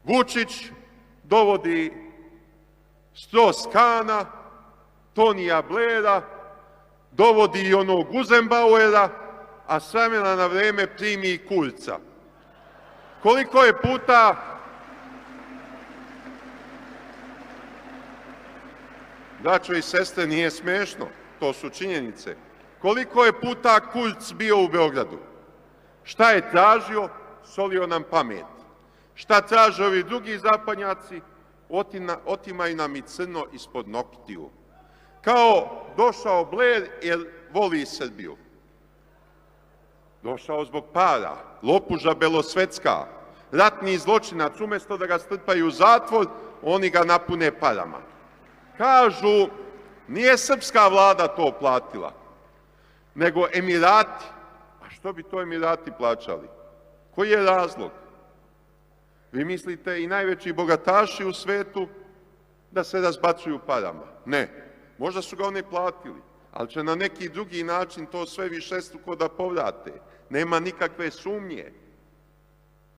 Vučić dovodi Stross-Kana, Tonija Blaira, dovodi i onog Guzenbauera, a s vremena na vreme primi i Kurza. Koliko je puta braćo i sestre, nije smešno, to su činjenice. Koliko je puta Kurz bio u Beogradu? Šta je tražio? Solio nam pamet. Šta traže ovi drugi zapadnjaci? Otimaju nam i crno ispod noktiju. Kao došao Blair jer voli Srbiju. Došao zbog para, lopuža belosvetska, ratni zločinac, umjesto da ga strpaju u zatvor, oni ga napune parama. Kažu, nije srpska vlada to platila, nego Emirati. A što bi to Emirati plaćali? Koji je razlog? Vi mislite i najveći bogataši u svetu da se razbacuju parama? Ne. Možda su ga oni platili, ali će na neki drugi način to sve višestruko da povrate. Nema nikakve sumnje.